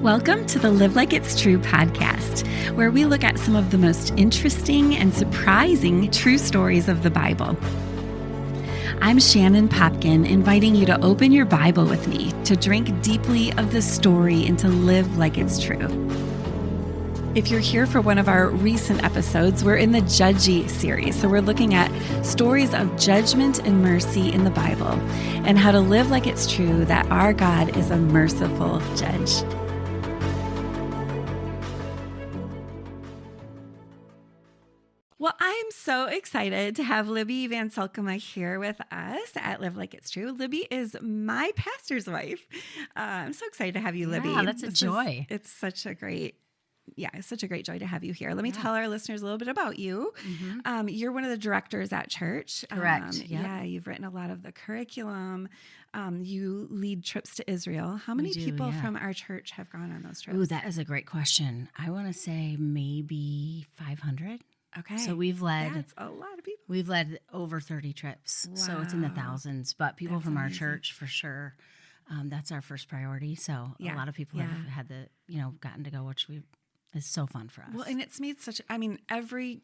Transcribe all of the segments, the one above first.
Welcome to the Live Like It's True podcast, where we look at some of the most interesting and surprising true stories of the Bible. I'm Shannon Popkin, inviting you to open your Bible with me to drink deeply of the story and to live like it's true. If you're here for one of our recent episodes, we're in the Judgy series. So we're looking at stories of judgment and mercy in the Bible and how to live like it's true that our God is a merciful judge. Well, I'm so excited to have Libby VanSolkema here with us at Live Like It's True. Libby is my pastor's wife. I'm so excited to have you, Libby. Yeah, that's a joy. It's such a great joy to have you here. Let me tell our listeners a little bit about you. Mm-hmm. You're one of the directors at church. Correct. Yep. Yeah, you've written a lot of the curriculum. You lead trips to Israel. How many people from our church have gone on those trips? Ooh, that is a great question. I want to say maybe 500. Okay. So we've led. That's a lot of people. We've led over 30 trips. Wow. So it's in the thousands, but people from our church for sure. That's our first priority. So a lot of people have had gotten to go, which is so fun for us. Well, and it's made every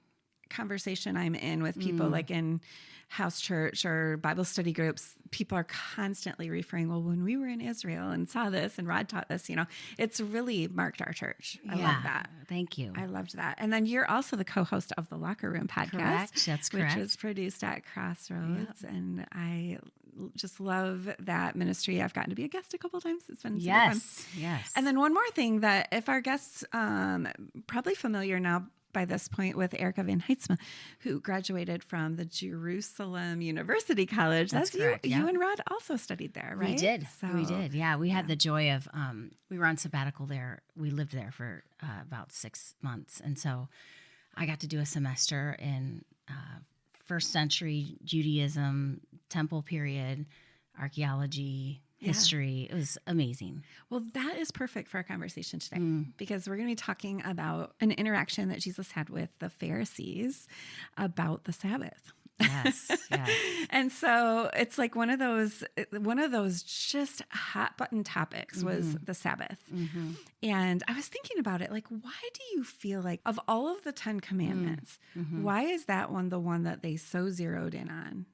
conversation I'm in with people like in house church or Bible study groups, people are constantly referring, well, when we were in Israel and saw this and Rod taught this, it's really marked our church. I love that. Thank you. I loved that. And then you're also the co-host of the Locker Room podcast. Correct. That's correct. Which is produced at Crossroads. Yep. And I just love that ministry. I've gotten to be a guest a couple of times. It's been super fun. Yes. And then one more thing that if our guests probably familiar now by this point with Erica Van Heitzma, who graduated from the Jerusalem University College. That's correct. You and Rod also studied there, right? We did. Yeah, we had the joy of, we were on sabbatical there. We lived there for about 6 months. And so I got to do a semester in first century Judaism, temple period, archaeology, history. It was amazing. Well, that is perfect for our conversation today because we're going to be talking about an interaction that Jesus had with the Pharisees about the Sabbath. Yes. And so it's like one of those just hot button topics was the Sabbath. Mm-hmm. And I was thinking about it, like, why do you feel like of all of the 10 commandments, why is that one the one that they so zeroed in on?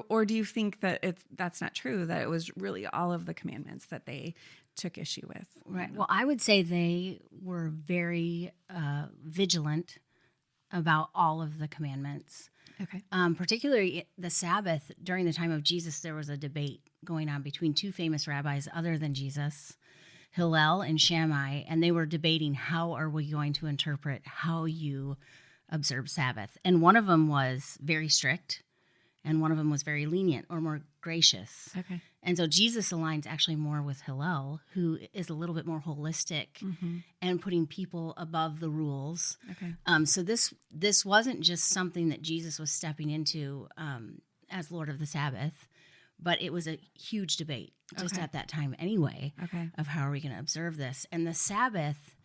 Or do you think that that's not true, that it was really all of the commandments that they took issue with? Right. Well, I would say they were very vigilant about all of the commandments. Okay. Particularly the Sabbath. During the time of Jesus, there was a debate going on between two famous rabbis other than Jesus, Hillel and Shammai, and they were debating how are we going to interpret how you observe Sabbath. And one of them was very strict, and one of them was very lenient or more gracious. Okay. And so Jesus aligns actually more with Hillel, who is a little bit more holistic and putting people above the rules. Okay. So this wasn't just something that Jesus was stepping into as Lord of the Sabbath, but it was a huge debate just at that time anyway of how are we going to observe this. And the Sabbath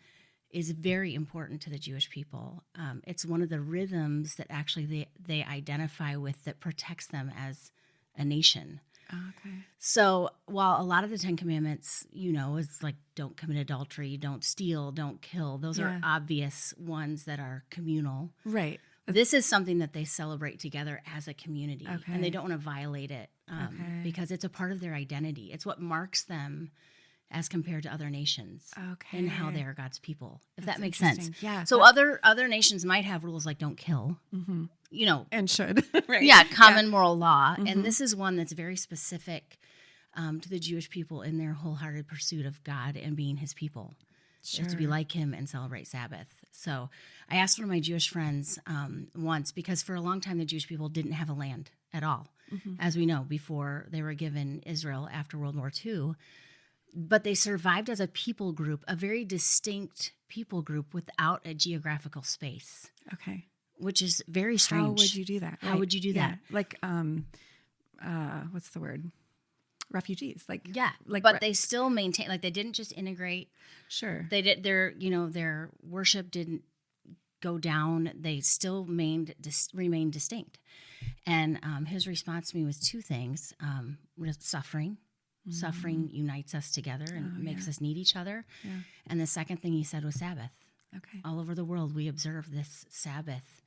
is very important to the Jewish people. It's one of the rhythms that actually they identify with that protects them as a nation. Okay. So while a lot of the 10 Commandments, is like don't commit adultery, don't steal, don't kill. Those are obvious ones that are communal. Right. This is something that they celebrate together as a community. Okay. And they don't want to violate it because it's a part of their identity. It's what marks them as compared to other nations and how they are God's people, if that makes sense. Yeah. So other nations might have rules like don't kill, and should, right? Yeah, common moral law. And this is one that's very specific to the Jewish people in their wholehearted pursuit of God and being his people. Sure. To be like him and celebrate Sabbath. So I asked one of my Jewish friends once, because for a long time the Jewish people didn't have a land at all, as we know, before they were given Israel after World War II. But they survived as a people group, a very distinct people group without a geographical space. Okay. Which is very strange. How would you do that? How would you do that? Like, what's the word? Refugees. But they still maintain, they didn't just integrate. Sure. They did their worship didn't go down. They still remained distinct. And his response to me was two things, suffering. Suffering unites us together and makes us need each other. Yeah. And the second thing he said was Sabbath. Okay. All over the world, we observe this Sabbath,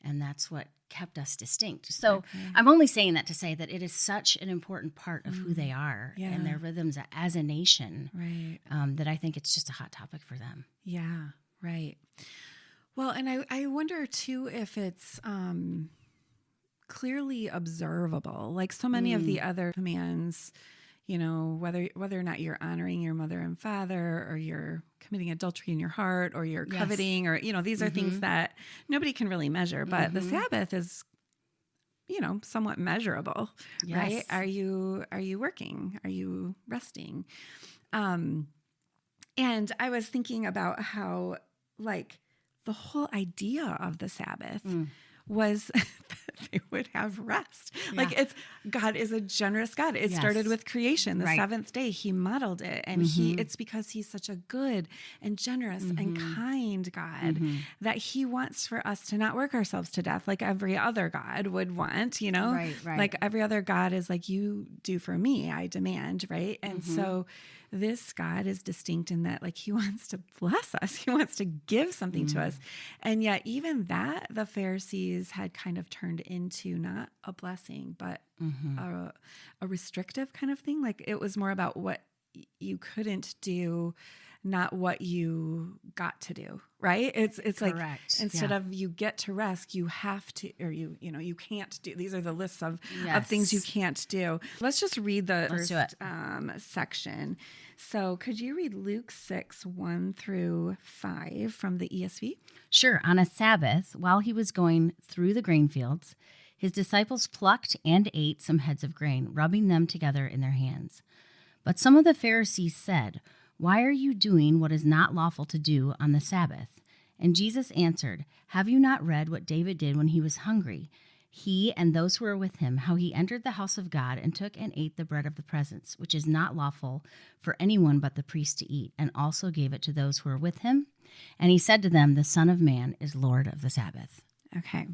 and that's what kept us distinct. So I'm only saying that to say that it is such an important part of who they are and their rhythms as a nation, that I think it's just a hot topic for them. Yeah, right. Well, and I wonder, too, if it's clearly observable. Like so many of the other commands, you know, whether or not you're honoring your mother and father, or you're committing adultery in your heart, or you're coveting, or, you know, these are things that nobody can really measure. But the Sabbath is, you know, somewhat measurable, right? Are you working? Are you resting? And I was thinking about how, like, the whole idea of the Sabbath was that they would have rest. Yeah. Like God is a generous God. It started with creation. The seventh day, he modeled it. And it's because he's such a good and generous and kind God that he wants for us to not work ourselves to death like every other God would want, you know? Right. Like every other God is like, you do for me, I demand, right? And so this God is distinct in that, like, he wants to bless us. He wants to give something to us. And yet even that the Pharisees had kind of turned into not a blessing, but a restrictive kind of thing. Like it was more about what you couldn't do, not what you got to do, right? It's like instead of you get to rest, you have to, or you can't do. These are the lists of things you can't do. Let's just read the first section. So could you read Luke 6:1-5 from the ESV? Sure. On a Sabbath, while he was going through the grain fields, his disciples plucked and ate some heads of grain, rubbing them together in their hands. But some of the Pharisees said, "Why are you doing what is not lawful to do on the Sabbath?" And Jesus answered, "Have you not read what David did when he was hungry? He and those who were with him, how he entered the house of God and took and ate the bread of the presence, which is not lawful for anyone but the priest to eat, and also gave it to those who were with him. And he said to them, the Son of Man is Lord of the Sabbath." Okay.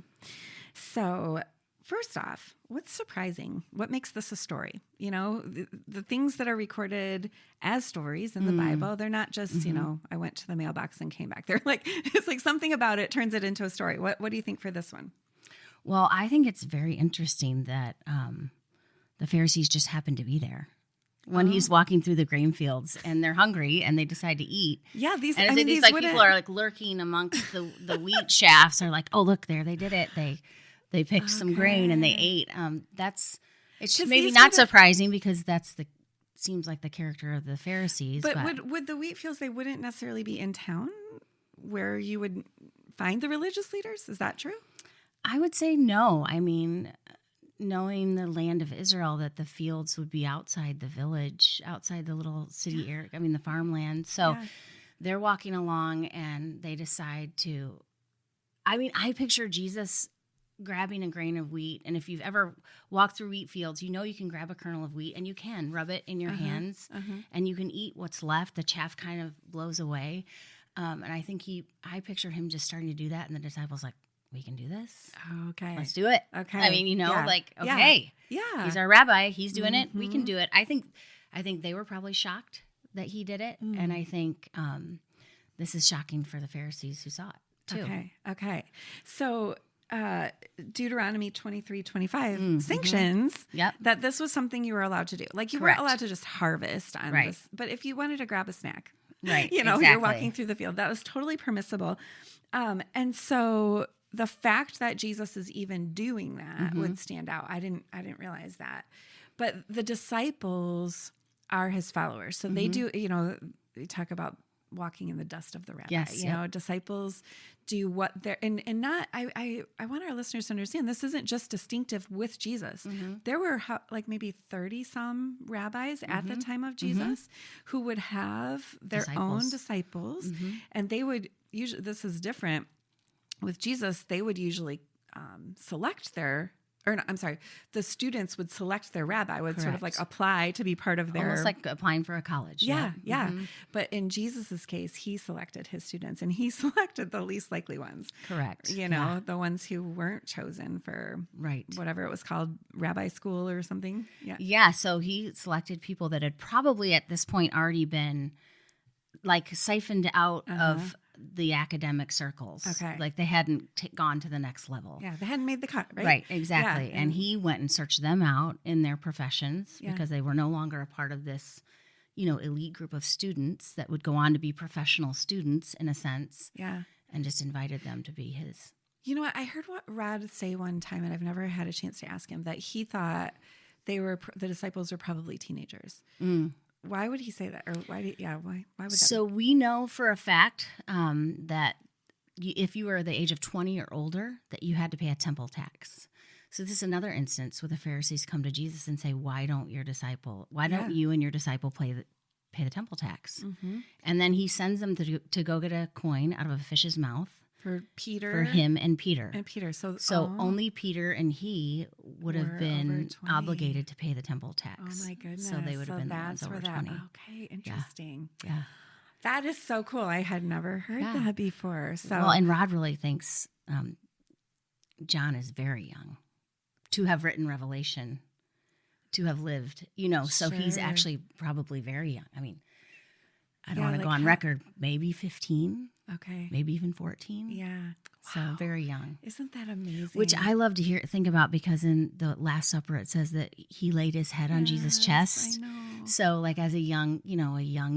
So first off, what's surprising? What makes this a story? You know, the things that are recorded as stories in the Bible, they're not just, you know, I went to the mailbox and came back. They're like, it's like something about it turns it into a story. What do you think for this one? Well, I think it's very interesting that the Pharisees just happened to be there when he's walking through the grain fields and they're hungry and they decide to eat. Yeah, these people are like lurking amongst the wheat shafts. Are like, oh, look there, they did it. They picked some grain and they ate. It's maybe not surprising because seems like the character of the Pharisees. But would the wheat fields, they wouldn't necessarily be in town where you would find the religious leaders? Is that true? I would say no. I mean, knowing the land of Israel, that the fields would be outside the village, outside the little city area, I mean, the farmland. So they're walking along and they decide to, I picture Jesus grabbing a grain of wheat. And if you've ever walked through wheat fields, you know you can grab a kernel of wheat and you can rub it in your hands and you can eat what's left. The chaff kind of blows away. And I think I picture him just starting to do that. And the disciples like, we can do this. Okay. Let's do it. Okay. I mean, okay. Yeah. He's our rabbi. He's doing it. We can do it. I think they were probably shocked that he did it. And I think this is shocking for the Pharisees who saw it too. Okay. So Deuteronomy 23:25 sanctions that this was something you were allowed to do. Like you weren't allowed to just harvest on this. But if you wanted to grab a snack, you're walking through the field, that was totally permissible. And so the fact that Jesus is even doing that would stand out. I didn't realize that. But the disciples are his followers. So they do, they talk about walking in the dust of the rabbi. Yes, disciples do what they're and not I want our listeners to understand this isn't just distinctive with Jesus. There were like maybe 30 some rabbis at the time of Jesus who would have their own disciples, and they would usually, this is different with Jesus, they would usually select their or no, I'm sorry, the students would select their rabbi, would sort of like Correct. apply to be part of their... Almost like applying for a college. Yeah, yeah. But in Jesus's case, he selected his students, and he selected the least likely ones. Correct. You know, the ones who weren't chosen for whatever it was called, rabbi school or something. Yeah. Yeah. So he selected people that had probably at this point already been like siphoned out of the academic circles. Okay. Like they hadn't gone to the next level. Yeah. They hadn't made the cut, right? Right. Exactly. Yeah, and he went and searched them out in their professions Yeah. because they were no longer a part of this, you know, elite group of students that would go on to be professional students in a sense. Yeah. And just invited them to be his. You know what? I heard what Rod say one time, and I've never had a chance to ask him, that he thought the disciples were probably teenagers. Why would he say that? Or why would that? So we know for a fact that if you were the age of 20 or older, that you had to pay a temple tax. So this is another instance where the Pharisees come to Jesus and say, why don't you and your disciple pay the temple tax? And then he sends them to go get a coin out of a fish's mouth. For Peter? For him and Peter. So only Peter and he would have been obligated to pay the temple tax. Oh, my goodness. So they would have been the ones over 20. Okay, interesting. Yeah. That is so cool. I had never heard that before. So Well, and Rod really thinks John is very young to have written Revelation, to have lived, you know, so he's actually probably very young. I mean, I don't want to go on record, maybe 15. Okay. Maybe even 14. Yeah. So very young. Isn't that amazing? Which I love to think about because in the Last Supper it says that he laid his head on Jesus' chest. I know. So like as a young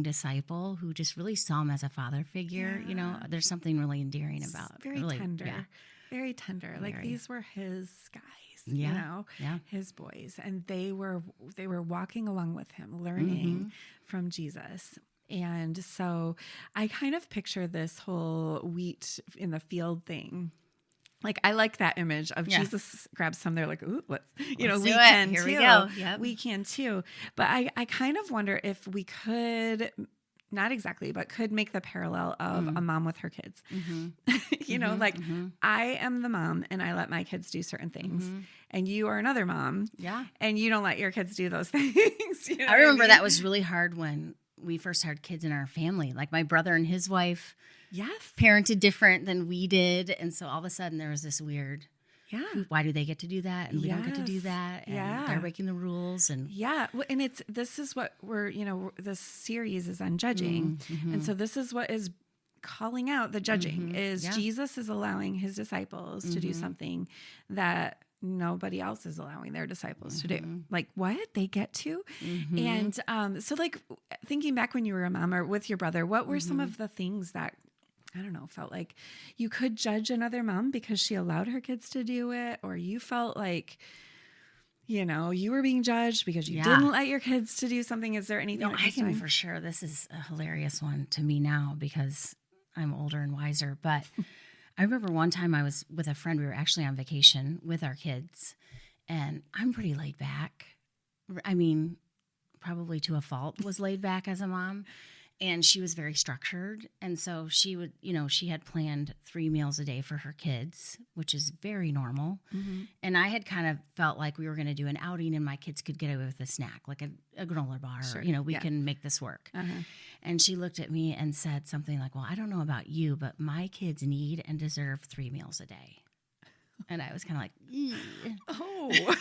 disciple who just really saw him as a father figure, you know, there's something really endearing about. Very tender. Yeah. Very tender. Like these were his guys. You know, his boys, and they were walking along with him, learning from Jesus. And so I kind of picture this whole wheat in the field thing. Like, I like that image of Jesus grabs some. They're like, ooh, let's we can Here too. we go. Yep. We can too. But I kind of wonder if we could, not exactly, but could make the parallel of a mom with her kids. You know, I am the mom and I let my kids do certain things. And you are another mom. Yeah. And you don't let your kids do those things. You know I remember that was really hard when we first had kids in our family. Like my brother and his wife parented different than we did. And so all of a sudden there was this weird, why do they get to do that? And we don't get to do that. And they're breaking the rules. And and this is what this series is on judging. And so this is what is calling out the judging is Jesus is allowing his disciples to do something that nobody else is allowing their disciples to do. Like, what? They get to? And so, like, thinking back when you were a mom or with your brother, what were some of the things that, I don't know, felt like you could judge another mom because she allowed her kids to do it? Or you felt like, you know, you were being judged because you didn't let your kids to do something? Is there anything? No, I can for sure. This is a hilarious one to me now because I'm older and wiser, but I remember one time I was with a friend. We were actually on vacation with our kids, and I'm pretty laid back. I mean, probably to a fault was laid back as a mom, and she was very structured. And so she would, you know, she had planned 3 meals a day for her kids, which is very normal. And I had kind of felt like we were going to do an outing and my kids could get away with a snack, like a granola bar, or, you know, we can make this work. And she looked at me and said something like, well, I don't know about you, but my kids need and deserve 3 meals a day. And I was kind of like, oh.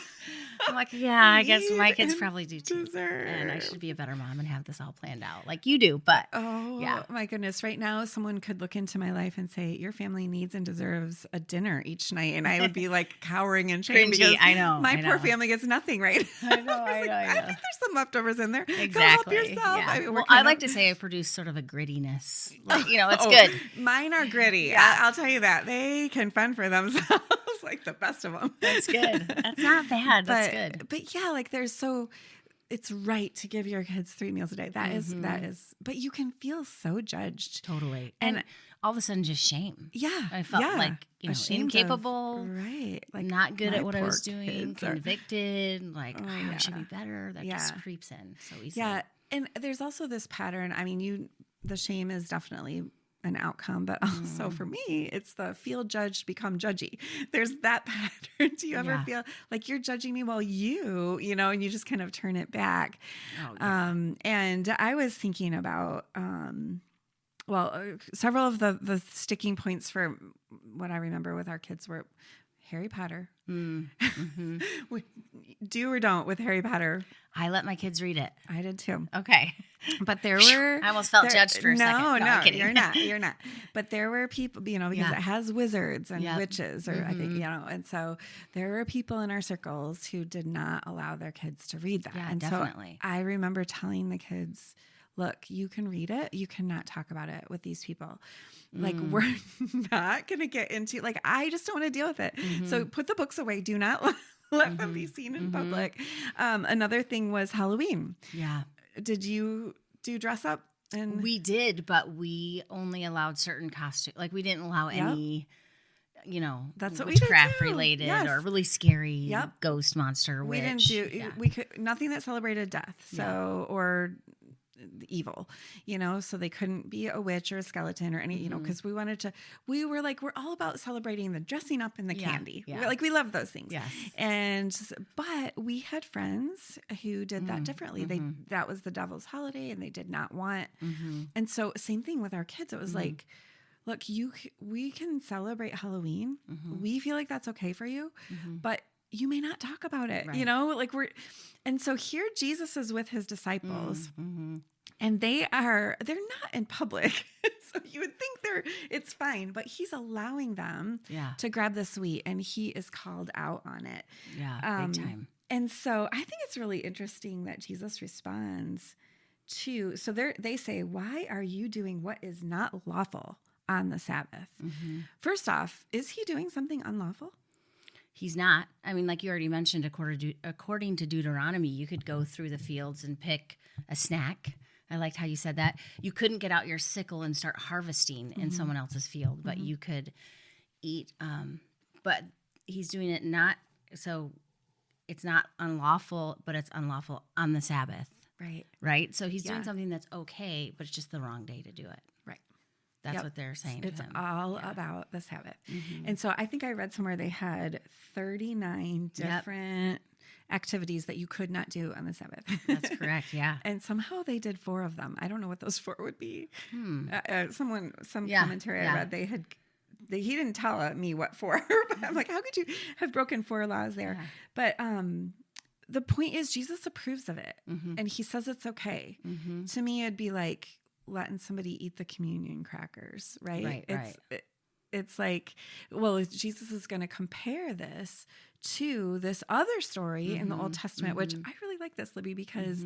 I'm like, yeah, I guess my kids probably do too. And I should be a better mom and have this all planned out like you do. But my goodness. Right now, someone could look into my life and say, your family needs and deserves a dinner each night. And I would be like cowering in shame because my poor family gets nothing, right? I know. I think there's some leftovers in there. Exactly. Go help yourself. Yeah. I mean, I like to say I produce sort of a grittiness. Like, you know, it's good. Mine are gritty. I'll tell you that. They can fend for themselves. Like the best of them. That's good. That's not bad. That's good. But yeah, like it's right to give your kids 3 meals a day. That is, but you can feel so judged. Totally. And all of a sudden just shame. Yeah. I felt like, you know, incapable. Right. Like not good at what I was doing. Convicted. Like, I should be better. That just creeps in so easily. Yeah. And there's also this pattern. I mean, the shame is definitely an outcome, but also for me, it's the feel judged, become judgy. There's that pattern. Do you ever feel like you're judging me while and you just kind of turn it back? Oh, yeah. And I was thinking about, several of the sticking points for what I remember with our kids were Harry Potter. Mm-hmm. Do or don't with Harry Potter. I let my kids read it. I did too. Okay. But there were... I almost felt judged for a second. No, I'm kidding. You're not. But there were people, because it has wizards and witches, or I think, and so there were people in our circles who did not allow their kids to read that. Yeah, and definitely. So I remember telling the kids, look, you can read it. You cannot talk about it with these people. Like, we're not going to get into, like, I just don't want to deal with it. So put the books away. Do not let them be seen in public. Another thing was Halloween. Yeah. Did you do dress up? And we did, but we only allowed certain costumes. Like, we didn't allow any, that's what witchcraft we did related or really scary Yep. ghost monster we witch. didn't do, we could, nothing that celebrated death. So, or evil, so they couldn't be a witch or a skeleton or any, because we were like, we're all about celebrating the dressing up and the candy. Yeah. We love those things. Yes. But we had friends who did that differently. That was the devil's holiday and they did not want. And so same thing with our kids. It was like, look, we can celebrate Halloween. We feel like that's okay for you, but you may not talk about it, right. And so here Jesus is with his disciples and they're not in public. So you would think it's fine, but he's allowing them to grab the sweet and he is called out on it. Yeah, big time. And so I think it's really interesting that Jesus responds so they say, why are you doing what is not lawful on the Sabbath? First off, is he doing something unlawful? He's not. I mean, like you already mentioned, according to Deuteronomy, you could go through the fields and pick a snack. I liked how you said that. You couldn't get out your sickle and start harvesting in someone else's field, but you could eat. But he's doing it not, so it's not unlawful, but it's unlawful on the Sabbath. Right? So he's doing something that's okay, but it's just the wrong day to do it. Right. That's what they're saying to him. It's all about the Sabbath. And so I think I read somewhere they had 39 different activities that you could not do on the Sabbath. That's correct, yeah. And somehow they did 4 of them. I don't know what those 4 would be. Some commentary I read, he didn't tell me what 4, but I'm like, how could you have broken 4 laws there? Yeah. But the point is Jesus approves of it and he says it's okay. To me, it'd be like letting somebody eat the communion crackers, right? It's like, well, Jesus is going to compare this to this other story in the Old Testament, which I really like this, Libby, because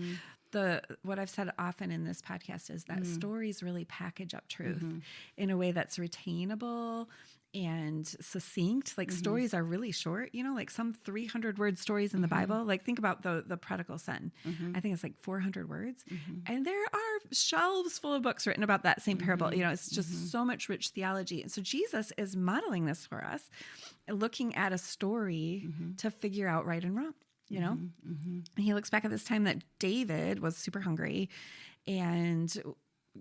what I've said often in this podcast is that stories really package up truth in a way that's retainable and succinct. Like stories are really short, like some 300-word stories in the Bible. Like think about the prodigal son. I think it's like 400 words. And there are shelves full of books written about that same parable. It's just so much rich theology. And so Jesus is modeling this for us, looking at a story to figure out right and wrong. And he looks back at this time that David was super hungry and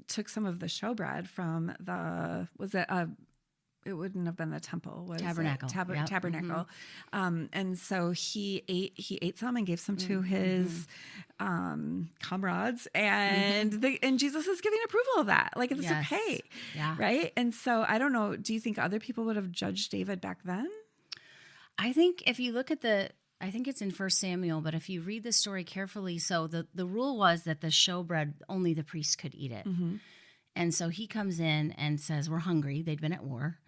took some of the showbread from it wouldn't have been the temple. Tabernacle. Tabernacle. And so he ate some and gave some to his comrades. And and Jesus is giving approval of that. Like, it's okay. Yeah. Right? And so I don't know, do you think other people would have judged David back then? I think if you look at I think it's in 1 Samuel, but if you read the story carefully, so the rule was that the showbread, only the priest could eat it. And so he comes in and says, we're hungry. They'd been at war,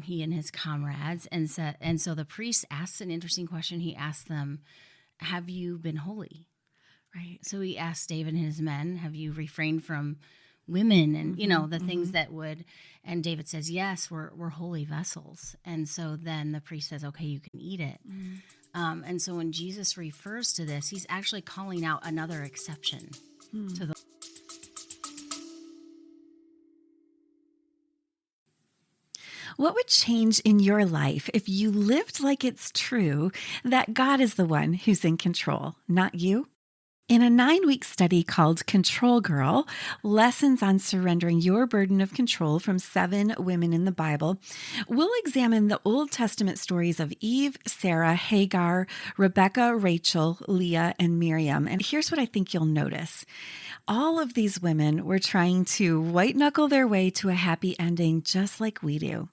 he and his comrades. And so the priest asks an interesting question. He asks them, have you been holy? Right. So he asks David and his men, have you refrained from women and, the things that would, and David says, yes, we're holy vessels. And so then the priest says, okay, you can eat it. And so when Jesus refers to this, he's actually calling out another exception to the. What would change in your life if you lived like it's true that God is the one who's in control, not you? In a 9-week study called Control Girl, Lessons on Surrendering Your Burden of Control from 7 Women in the Bible, we'll examine the Old Testament stories of Eve, Sarah, Hagar, Rebecca, Rachel, Leah, and Miriam. And here's what I think you'll notice. All of these women were trying to white-knuckle their way to a happy ending just like we do.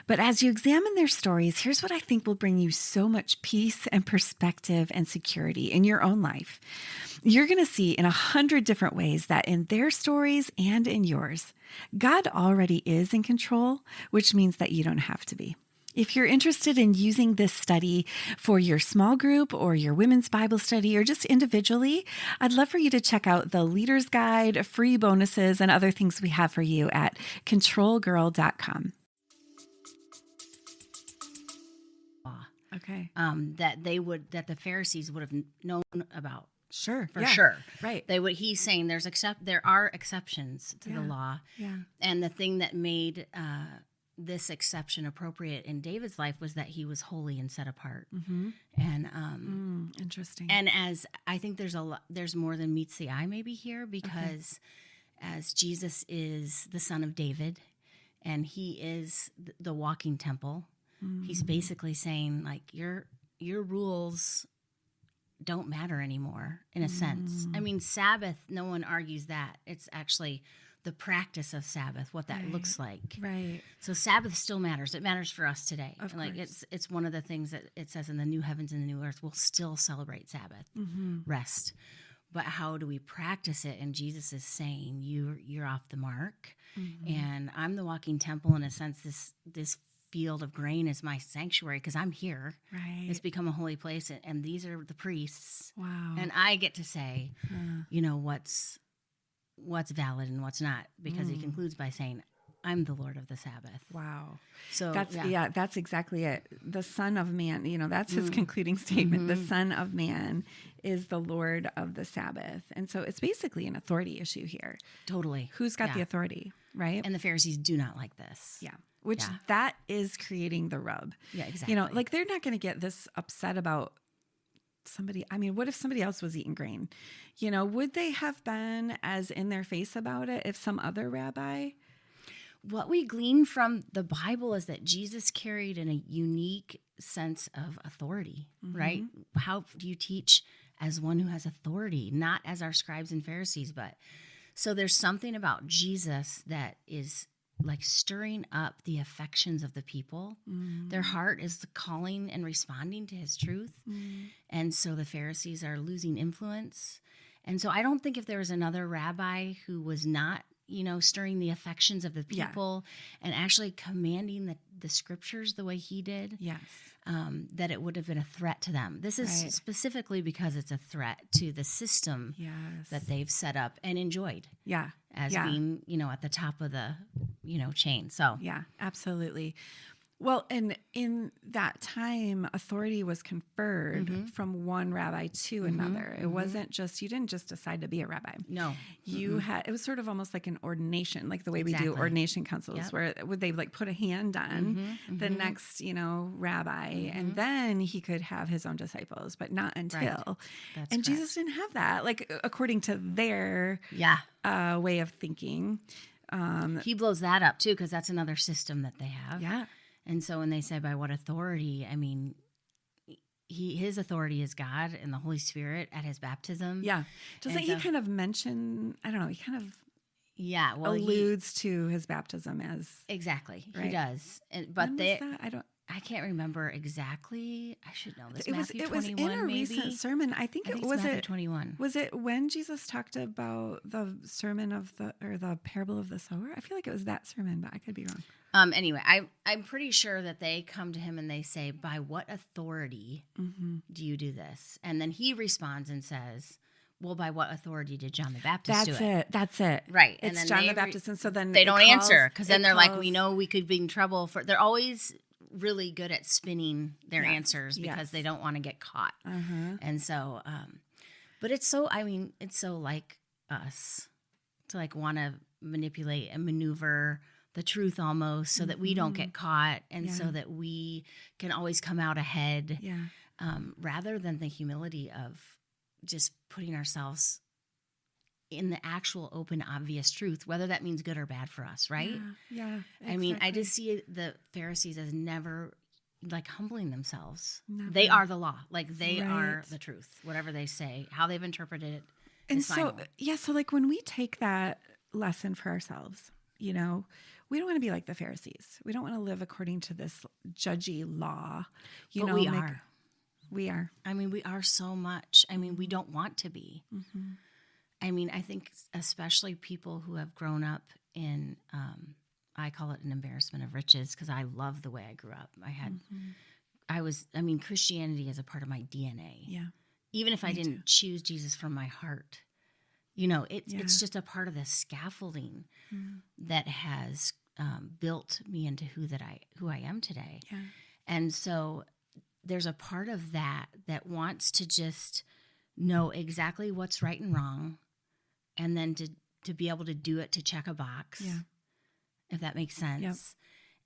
But as you examine their stories, here's what I think will bring you so much peace and perspective and security in your own life. You're going to see in 100 different ways that in their stories and in yours, God already is in control, which means that you don't have to be. If you're interested in using this study for your small group or your women's Bible study or just individually, I'd love for you to check out the Leader's Guide, free bonuses, and other things we have for you at controlgirl.com. Okay. That the Pharisees would have known about. Sure. For sure. Right. He's saying there are exceptions to the law. Yeah. And the thing that made this exception appropriate in David's life was that he was holy and set apart. Mm-hmm. And interesting. And as I think there's more than meets the eye maybe here, because as Jesus is the son of David and he is the walking temple, he's basically saying, like, your rules don't matter anymore, in a sense. I mean, Sabbath, no one argues that. It's actually the practice of Sabbath, what that looks like. Right. So Sabbath still matters. It matters for us today. Of like course. It's one of the things that it says in the new heavens and the new earth, we'll still celebrate Sabbath, rest. But how do we practice it? And Jesus is saying, you're off the mark. And I'm the walking temple, in a sense. This field of grain is my sanctuary because I'm here. Right. It's become a holy place, and these are the priests. Wow. And I get to say, what's valid and what's not, because he concludes by saying, I'm the Lord of the Sabbath. Wow. So that's exactly it. The Son of Man, that's his concluding statement. The Son of Man is the Lord of the Sabbath. And so it's basically an authority issue here. Totally. Who's got the authority, right? And the Pharisees do not like this. Yeah. Which that is creating the rub. Yeah, exactly. Like they're not going to get this upset about somebody. I mean, what if somebody else was eating grain? Would they have been as in their face about it if some other rabbi? What we glean from the Bible is that Jesus carried in a unique sense of authority, right? How do you teach as one who has authority, not as our scribes and Pharisees, but so there's something about Jesus that is like stirring up the affections of the people. Their heart is calling and responding to his truth. And so the Pharisees are losing influence. And so I don't think if there was another rabbi who was not, stirring the affections of the people and actually commanding the scriptures the way he did, that it would have been a threat to them. This is specifically because it's a threat to the system that they've set up and enjoyed. As being, at the top of the, chain. So yeah, absolutely. Well, and in that time, authority was conferred from one rabbi to another. It wasn't just, you didn't just decide to be a rabbi. No. You had, it was sort of almost like an ordination, like the way we do ordination councils, where would they like put a hand on the next, rabbi, and then he could have his own disciples, but not until. That's and correct. Jesus didn't have that, like according to their way of thinking. He blows that up too, because that's another system that they have. Yeah. And so when they say by what authority, I mean, his authority is God and the Holy Spirit at his baptism. Yeah. Doesn't he kind of mention, I don't know, he kind of alludes to his baptism as. Exactly. Right? He does. But I can't remember exactly. I should know this. It was 21, in a maybe? recent sermon. I think it was Matthew 21. Was it when Jesus talked about the sermon the parable of the sower? I feel like it was that sermon, but I could be wrong. Anyway, I'm pretty sure that they come to him and they say, by what authority do you do this? And then he responds and says, well, by what authority did John the Baptist do it? That's it. Right. It's and then John the Baptist. And so then they don't answer, because then they're like, we know we could be in trouble. They're always really good at spinning their answers because they don't want to get caught. And so, but it's so like us to like want to manipulate and maneuver the truth almost so that we don't get caught and so that we can always come out ahead rather than the humility of just putting ourselves in the actual open, obvious truth, whether that means good or bad for us, right? Yeah, I mean, I exactly. just see the Pharisees as never like humbling themselves. Never. They are the law. Like they Right. are the truth. Whatever they say, how they've interpreted it And is so, final. so like when we take that lesson for ourselves, we don't want to be like the Pharisees. We don't want to live according to this judgy law. But we are. We are. I mean, we are so much. I mean, we don't want to be. Mm-hmm. I mean, I think especially people who have grown up in, I call it an embarrassment of riches because I love the way I grew up. Christianity is a part of my DNA. Yeah. Even if I didn't choose Jesus from my heart, it's just a part of the scaffolding that has built me into who I am today. Yeah. And so there's a part of that wants to just know exactly what's right and wrong, and then to be able to do it to check a box, if that makes sense. Yep.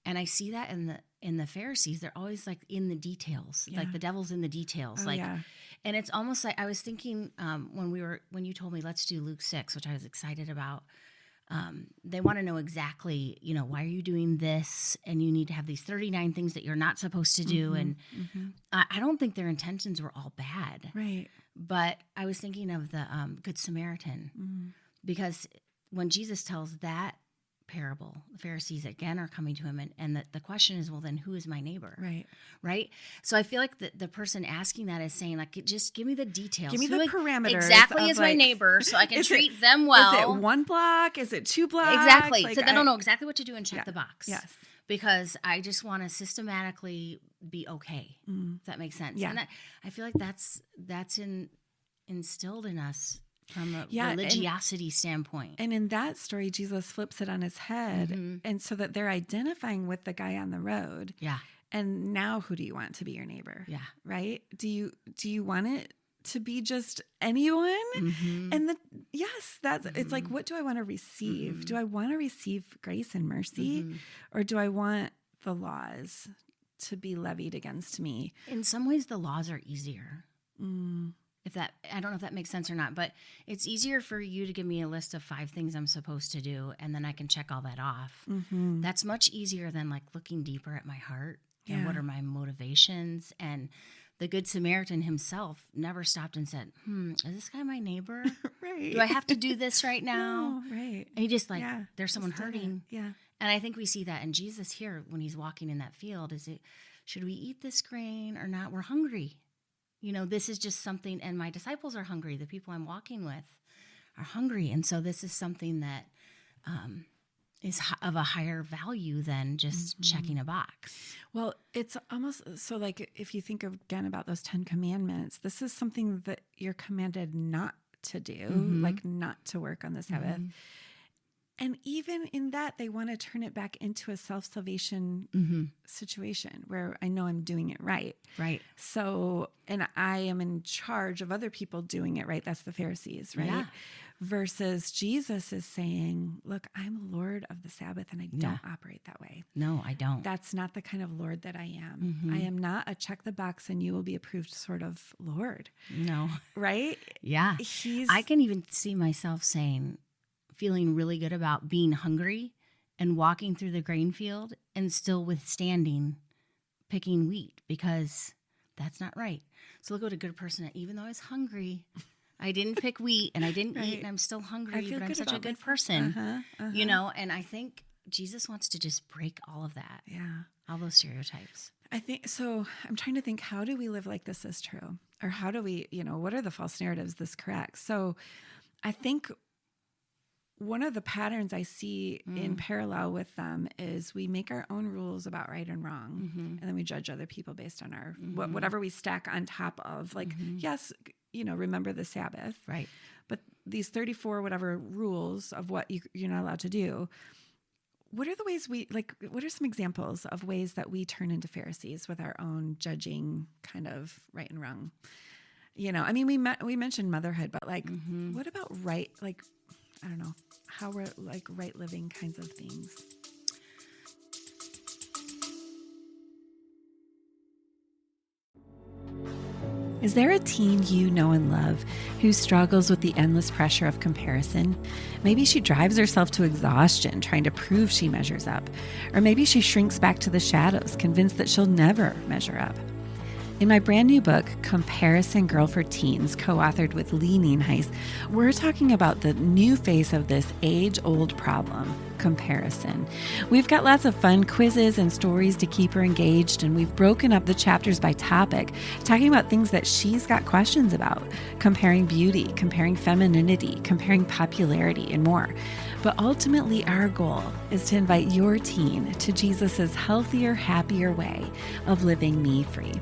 And I see that in the Pharisees. They're always like in the details, like the devil's in the details. And it's almost like I was thinking when you told me let's do Luke 6, which I was excited about. They want to know exactly, why are you doing this? And you need to have these 39 things that you're not supposed to do. And I don't think their intentions were all bad. Right. But I was thinking of the Good Samaritan, because when Jesus tells that parable, the Pharisees again are coming to him, and the question is, well, then who is my neighbor? Right. So I feel like the person asking that is saying, like, just give me the details. Give me the parameters. Exactly is my neighbor, so I can treat them well. Is it 1 block? Is it 2 blocks? Exactly. So they don't know exactly what to do and check the box. Yes. Because I just want to systematically be okay. If that makes sense. Yeah. And I feel like that's instilled in us from a religiosity standpoint. And in that story, Jesus flips it on his head. And so that they're identifying with the guy on the road. Yeah. And now who do you want to be your neighbor? Yeah. Right? Do you want it to be just anyone? And it's like, what do I want to receive? Do I want to receive grace and mercy? Or do I want the laws to be levied against me? In some ways, the laws are easier. I don't know if that makes sense or not, but it's easier for you to give me a list of 5 things I'm supposed to do, and then I can check all that off. That's much easier than like looking deeper at my heart and what are my motivations. And the Good Samaritan himself never stopped and said, is this guy my neighbor? Right. Do I have to do this right now? No, right. And he just there's someone hurting. Yeah. And I think we see that in Jesus here when he's walking in that field. Should we eat this grain or not? We're hungry. This is just something, and my disciples are hungry. The people I'm walking with are hungry. And so this is something that is of a higher value than just checking a box. Well, it's almost so like if you think again about those 10 commandments, this is something that you're commanded not to do, like not to work on the Sabbath. And even in that, they want to turn it back into a self-salvation situation where I know I'm doing it right. Right. So, and I am in charge of other people doing it right. That's the Pharisees, right? Yeah. Versus Jesus is saying, look, I'm Lord of the Sabbath and I don't operate that way. No, I don't. That's not the kind of Lord that I am. I am not a check the box and you will be approved sort of Lord. No. Right? Yeah. I can even see myself feeling really good about being hungry and walking through the grain field and still withstanding picking wheat, because that's not right. So look at a good person that even though I was hungry, I didn't pick wheat and I didn't eat and I'm still hungry, but I'm such a good person, and I think Jesus wants to just break all of that. Yeah. All those stereotypes. I think so. I'm trying to think, how do we live like this is true? Or how do we, what are the false narratives this corrects? So I think one of the patterns I see in parallel with them is we make our own rules about right and wrong, and then we judge other people based on our whatever we stack on top of. Like, yes, remember the Sabbath, right? But these 34 whatever rules of what you're not allowed to do. What are the ways what are some examples of ways that we turn into Pharisees with our own judging kind of right and wrong? I mean, we mentioned motherhood, but what about right? I don't know, how we're right living kinds of things. Is there a teen you know and love who struggles with the endless pressure of comparison? Maybe she drives herself to exhaustion trying to prove she measures up. Or maybe she shrinks back to the shadows, convinced that she'll never measure up. In my brand new book, Comparison Girl for Teens, co-authored with Lee Nienhuis, we're talking about the new face of this age-old problem, comparison. We've got lots of fun quizzes and stories to keep her engaged, and we've broken up the chapters by topic, talking about things that she's got questions about, comparing beauty, comparing femininity, comparing popularity, and more. But ultimately, our goal is to invite your teen to Jesus's healthier, happier way of living me-free.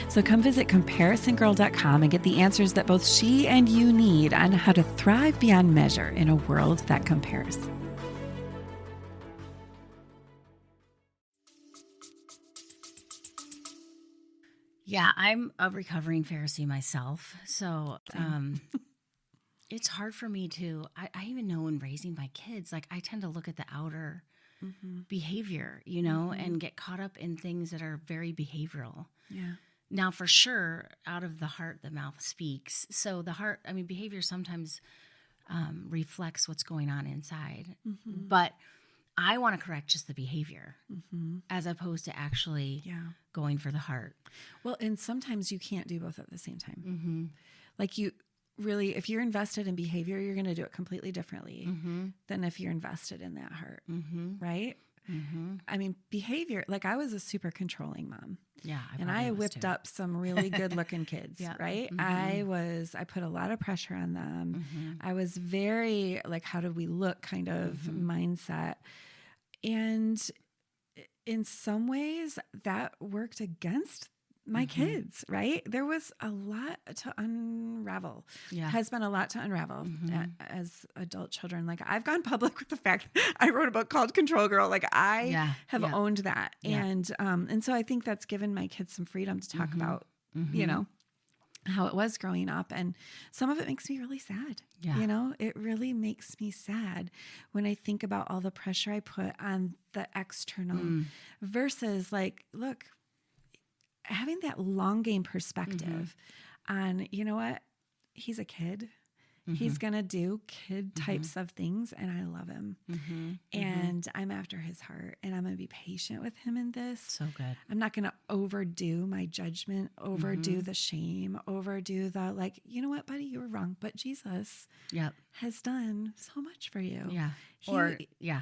So come visit comparisongirl.com and get the answers that both she and you need on how to thrive beyond measure in a world that compares. Yeah, I'm a recovering Pharisee myself. So it's hard for me to, I even know in raising my kids, like I tend to look at the outer behavior, you know, and get caught up in things that are very behavioral. Yeah. Now, for sure, out of the heart, the mouth speaks. So the heart, I mean, behavior sometimes reflects what's going on inside. But I want to correct just the behavior as opposed to actually going for the heart. Well, and sometimes you can't do both at the same time. Like you really, if you're invested in behavior, you're going to do it completely differently than if you're invested in that heart, right? I mean, behavior, like I was a super controlling mom. Yeah. And I whipped up some really good looking kids, right? I put a lot of pressure on them. I was very like, how do we look kind of mindset. And in some ways that worked against my kids, right? There was a lot to unravel. Has been a lot to unravel as adult children. Like I've gone public with the fact that I wrote a book called Control Girl. Like I have owned that. And so I think that's given my kids some freedom to talk about, you know, how it was growing up. And some of it makes me really sad. You know, it really makes me sad when I think about all the pressure I put on the external versus like, look, having that long game perspective on, you know what, he's a kid. He's going to do kid types of things, and I love him. And I'm after his heart, and I'm going to be patient with him in this. So good. I'm not going to overdo my judgment, overdo the shame, overdo the like, you know what, buddy, you were wrong. But Jesus has done so much for you.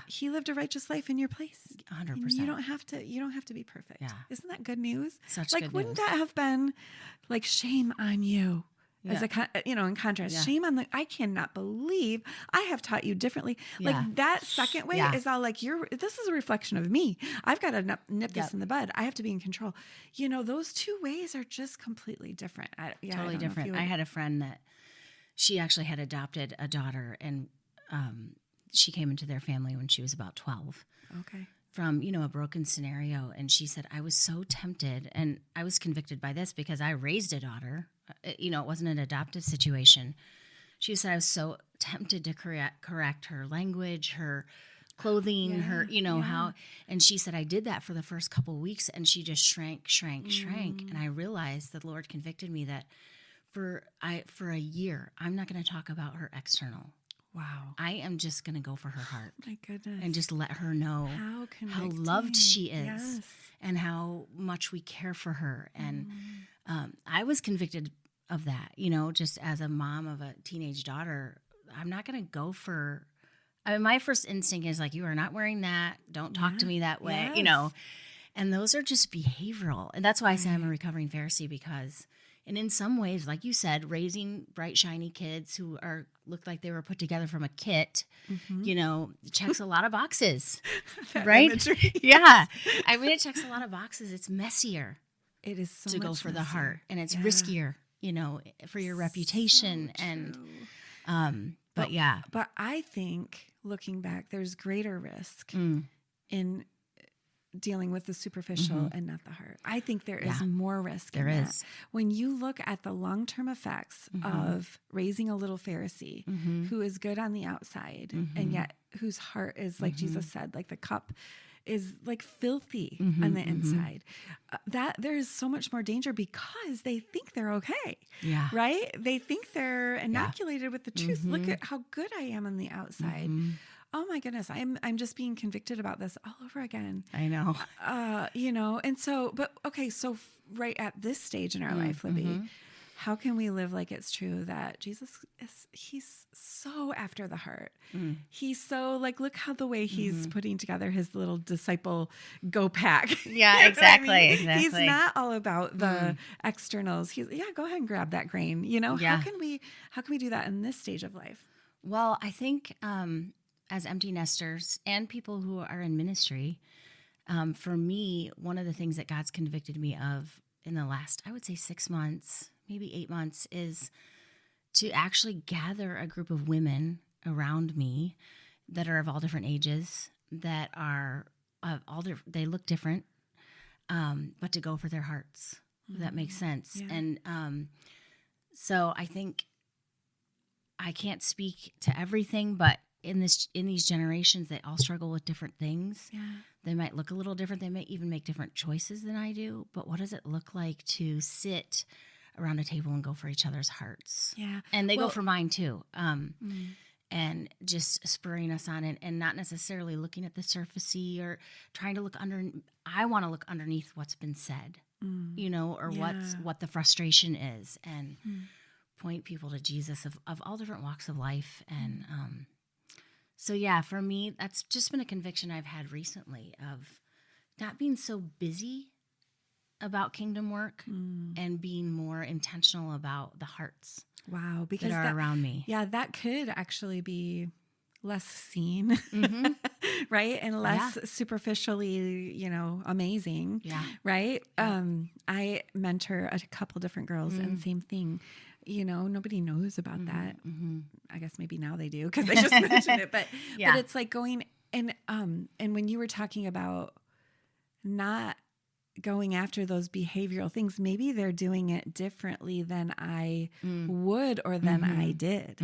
He lived a righteous life in your place. 100%. You don't have to be perfect. Isn't that good news? Such like, good wouldn't news. that have been like shame on you? As a, you know, in contrast, shame on I cannot believe I have taught you differently. Like that second way is all like, this is a reflection of me. I've got to nip this in the bud. I have to be in control. You know, those two ways are just completely different. Totally different. I had a friend that she actually had adopted a daughter, and she came into their family when she was about 12. Okay. From, you know, a broken scenario. And she said, I was so tempted, and I was convicted by this because I raised a daughter. You know, it wasn't an adoptive situation. She said, I was so tempted to correct her language, her clothing, her, you know, how, and she said, I did that for the first couple of weeks, and she just shrank. And I realized the Lord convicted me that for a year, I'm not going to talk about her external. Wow. I am just going to go for her heart. My goodness. And just let her know how loved she is and how much we care for her. And I was convicted of that, you know, just as a mom of a teenage daughter. I'm not going to go for, I mean, my first instinct is like, you are not wearing that. Don't talk to me that way, you know. And those are just behavioral. And that's why I say I'm a recovering Pharisee, because, and in some ways, like you said, raising bright, shiny kids who look like they were put together from a kit, you know, checks a lot of boxes, right? Imagery. Yeah. I mean, it checks a lot of boxes. It's messier. It is so to much go for messier. the heart, and it's riskier, you know, for your reputation. And, but I think looking back, there's greater risk in dealing with the superficial and not the heart. I think there is more risk in that. When you look at the long-term effects of raising a little Pharisee who is good on the outside and yet whose heart is, like Jesus said, like the cup is like filthy on the inside. That there is so much more danger because they think they're okay. Yeah. Right? They think they're inoculated with the truth. Look at how good I am on the outside. Oh my goodness, I'm just being convicted about this all over again. I know. And so, but okay, so right at this stage in our life, Libby, how can we live like it's true that Jesus he's so after the heart. He's so like, look how the way he's putting together his little disciple go pack. Yeah, exactly. Exactly. He's not all about the externals. He's, go ahead and grab that grain. How can we do that in this stage of life? Well, I think, as empty nesters and people who are in ministry, for me, one of the things that God's convicted me of in the last, I would say 6 months, maybe 8 months, is to actually gather a group of women around me that are of all different ages, that are they look different, but to go for their hearts. If that makes sense. Yeah. And so I think I can't speak to everything, but in these generations, they all struggle with different things. Yeah. They might look a little different. They might even make different choices than I do. But what does it look like to sit around a table and go for each other's hearts? Yeah. And they go for mine too. And just spurring us on and not necessarily looking at the surfacey or trying to look under. I want to look underneath what's been said, or what the frustration is, and point people to Jesus of all different walks of life. And so, for me, that's just been a conviction I've had recently of not being so busy about kingdom work and being more intentional about the hearts. Wow, because that are around me. Yeah, that could actually be less seen, right? And less superficially, amazing, right? I mentor a couple different girls, and same thing. Nobody knows about that. I guess maybe now they do because I just mentioned it. But but it's like going and when you were talking about not going after those behavioral things, maybe they're doing it differently than I would or than I did.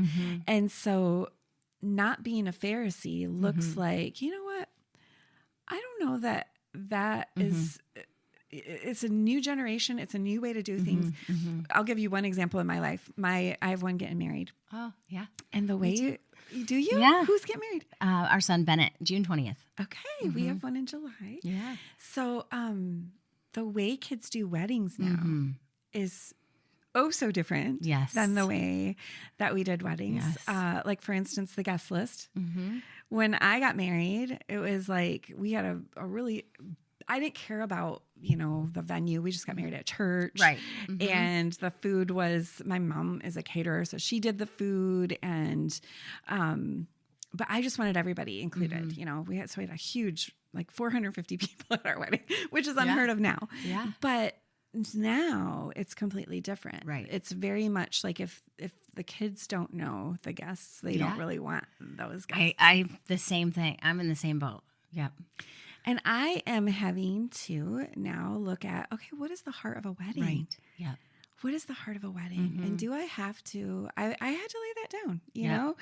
And so not being a Pharisee looks like, you know what? I don't know that is, it's a new generation. It's a new way to do things. I'll give you one example in my life. I have one getting married. Oh, yeah. And the way do you? Yeah. Who's getting married? Our son, Bennett, June 20th. Okay. We have one in July. Yeah. So, the way kids do weddings now is so different than the way that we did weddings. Yes. Like, for instance, the guest list. When I got married, it was like we had a really, I didn't care about, the venue. We just got married at church. Right. And the food was, my mom is a caterer, so she did the food. And, but I just wanted everybody included. We had a huge, like 450 people at our wedding, which is unheard of now. Yeah. But now it's completely different. Right. It's very much like if the kids don't know the guests, they don't really want those guests. I the same thing. I'm in the same boat. Yep. And I am having to now look at, okay, what is the heart of a wedding? Right. Yep. What is the heart of a wedding? And do I have to, I had to lay that down, you know?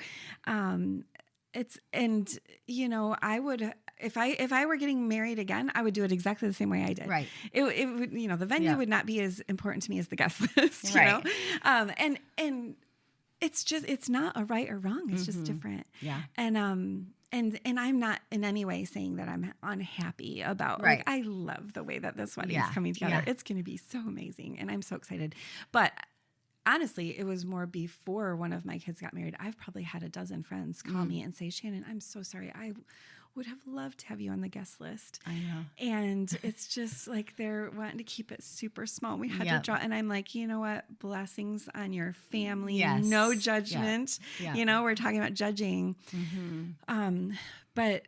I would, if I were getting married again, I would do it exactly the same way I did. Right. It would, the venue would not be as important to me as the guest list, you know? And it's just, it's not a right or wrong. It's just different. Yeah. And I'm not in any way saying that I'm unhappy about, like, I love the way that this wedding is coming together. Yeah. It's going to be so amazing. And I'm so excited. But honestly, it was more before one of my kids got married. I've probably had a dozen friends call me and say, Shannon, I'm so sorry. I would have loved to have you on the guest list. I know. And it's just like they're wanting to keep it super small. We had to draw. And I'm like, you know what? Blessings on your family. Yes. No judgment. Yeah. We're talking about judging. But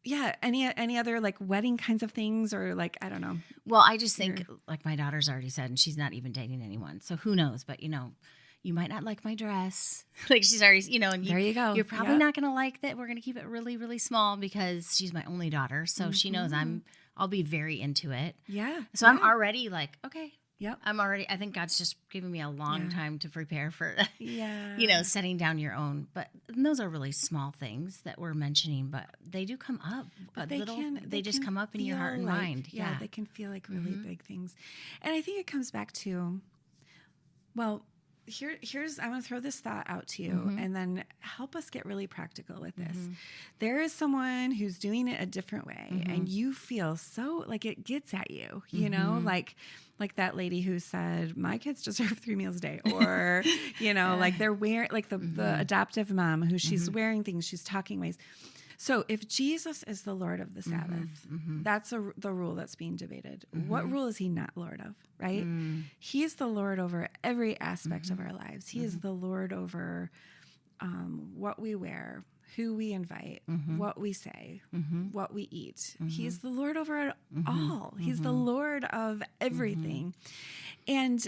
yeah, any other like wedding kinds of things or like, I don't know. Well, I just think like my daughter's already said, and she's not even dating anyone. So who knows? But you might not like my dress. Like she's already, and there you go. You're probably not going to like that. We're going to keep it really, really small because she's my only daughter. So she knows I'll be very into it. Yeah. So I'm already like, okay, Yep. I think God's just giving me a long time to prepare for, Yeah. setting down your own. But those are really small things that we're mentioning, but they do come up. But They just come up in your heart and mind. Yeah, they can feel like really big things. And I think it comes back to, well, here's I'm going to throw this thought out to you and then help us get really practical with this. There is someone who's doing it a different way and you feel so like it gets at you, you know, like that lady who said, my kids deserve 3 meals a day, or, like they're wearing, like the adoptive mom who she's wearing things, she's talking ways. So if Jesus is the Lord of the Sabbath, that's the rule that's being debated. What rule is he not Lord of, right? He's the Lord over every aspect of our lives. He is the Lord over what we wear, who we invite, what we say, what we eat. He's the Lord over it all. He's the Lord of everything. And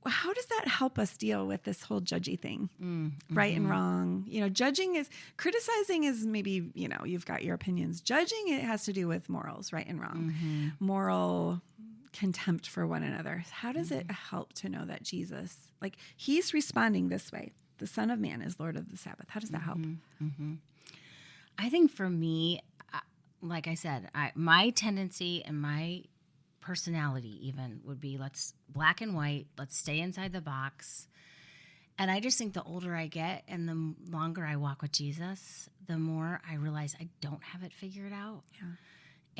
how does that help us deal with this whole judgy thing, right and wrong? Criticizing is maybe, you've got your opinions. Judging, it has to do with morals, right and wrong, moral contempt for one another. How does it help to know that Jesus, like he's responding this way? The Son of Man is Lord of the Sabbath. How does that help? I think for me, like I said, my tendency and my personality even would be, let's black and white, let's stay inside the box. And I just think the older I get and the longer I walk with Jesus, the more I realize I don't have it figured out. Yeah.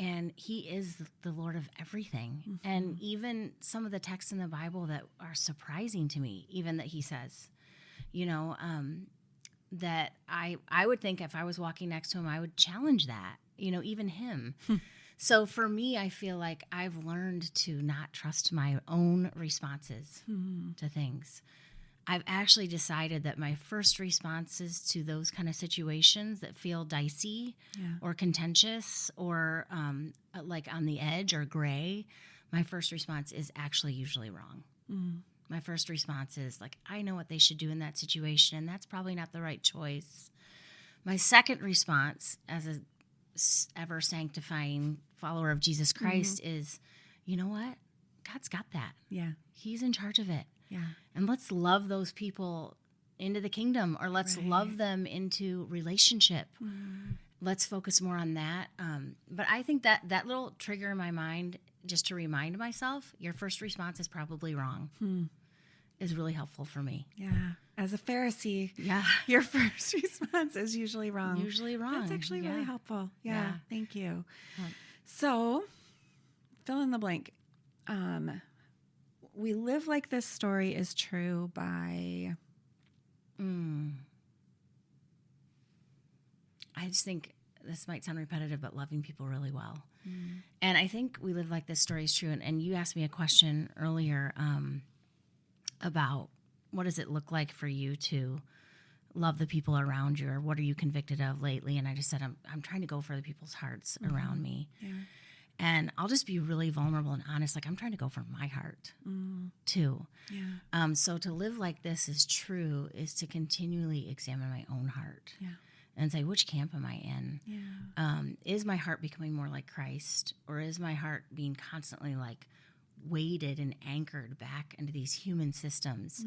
And he is the Lord of everything. And even some of the texts in the Bible that are surprising to me, even that he says, that I would think if I was walking next to him, I would challenge that, even him. So for me, I feel like I've learned to not trust my own responses to things. I've actually decided that my first responses to those kind of situations that feel dicey or contentious or like on the edge or gray, my first response is actually usually wrong. My first response is like, I know what they should do in that situation, and that's probably not the right choice. My second response as a ever sanctifying follower of Jesus Christ is, you know what? God's got that. Yeah. He's in charge of it. Yeah. And let's love those people into the kingdom, or let's love them into relationship. Let's focus more on that. But I think that little trigger in my mind, just to remind myself, your first response is probably wrong, is really helpful for me. Yeah. As a Pharisee, your first response is usually wrong. Usually wrong. That's actually really helpful. Yeah. Thank you. So, fill in the blank. We live like this story is true by... I just think this might sound repetitive, but loving people really well. And I think we live like this story is true. And you asked me a question earlier about what does it look like for you to love the people around you, or what are you convicted of lately? And I just said, I'm trying to go for the people's hearts around me. Yeah. And I'll just be really vulnerable and honest. Like, I'm trying to go for my heart too. Yeah. So to live like this is true is to continually examine my own heart. Yeah. And say, which camp am I in? Yeah. Is my heart becoming more like Christ, or is my heart being constantly like weighted and anchored back into these human systems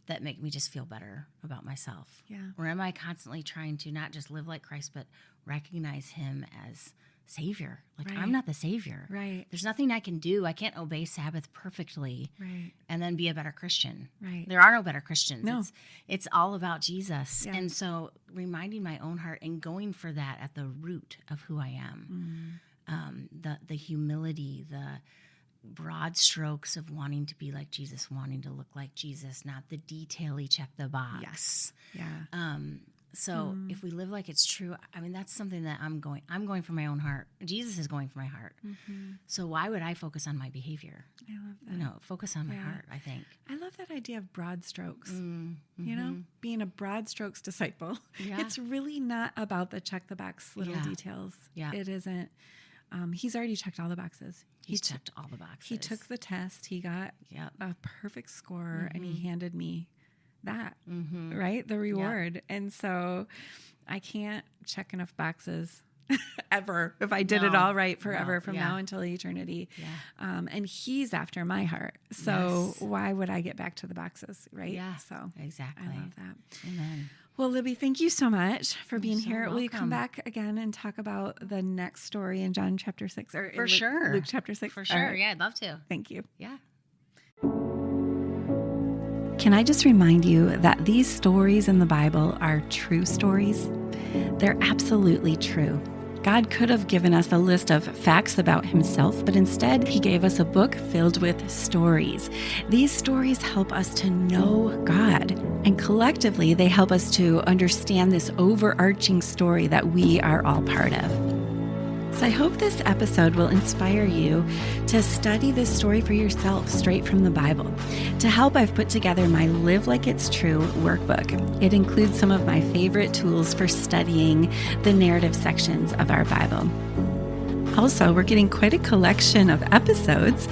that make me just feel better about myself? Yeah. Or am I constantly trying to not just live like Christ, but recognize him as Savior? Like, I'm not the Savior. Right. There's nothing I can do. I can't obey Sabbath perfectly and then be a better Christian. Right. There are no better Christians. No. It's all about Jesus. Yeah. And so reminding my own heart and going for that at the root of who I am, the humility, the broad strokes of wanting to be like Jesus, wanting to look like Jesus, not the detail-y check the box. Yes. Yeah. So if we live like it's true, I mean, that's something that I'm going for my own heart. Jesus is going for my heart. So why would I focus on my behavior? I love that. Focus on my heart, I think. I love that idea of broad strokes, being a broad strokes disciple. Yeah. It's really not about the check the box little details. Yeah. It isn't. He's already checked all the boxes. He's checked all the boxes. He took the test. He got a perfect score, and he handed me that, right? The reward. Yep. And so I can't check enough boxes ever if I did it No. all right forever No. from Yeah. now until eternity. Yeah. And he's after my heart. So Yes. why would I get back to the boxes, right? Yeah. So Exactly. I love that. Amen. Well, Libby, thank you so much for being so here. Will you come welcome. back again and talk about the next story in John chapter 6 or in For sure. Luke chapter 6? For All sure. right. Yeah, I'd love to. Thank you. Yeah. Can I just remind you that these stories in the Bible are true stories? They're absolutely true. God could have given us a list of facts about himself, but instead he gave us a book filled with stories. These stories help us to know God, and collectively they help us to understand this overarching story that we are all part of. So I hope this episode will inspire you to study this story for yourself straight from the Bible. To help, I've put together my Live Like It's True workbook. It includes some of my favorite tools for studying the narrative sections of our Bible. Also, we're getting quite a collection of episodes,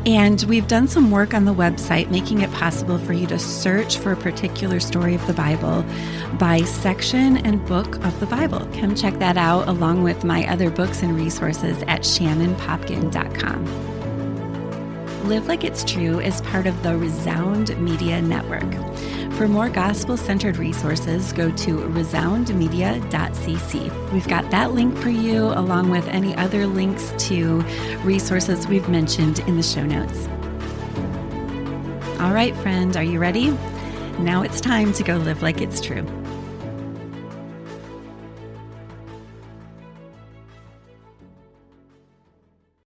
and we've done some work on the website making it possible for you to search for a particular story of the Bible by section and book of the Bible. Come check that out along with my other books and resources at shannonpopkin.com. Live Like It's True is part of the Resound Media Network. For more gospel-centered resources, go to resoundmedia.cc. We've got that link for you, along with any other links to resources we've mentioned in the show notes. All right, friend, are you ready? Now it's time to go live like it's true.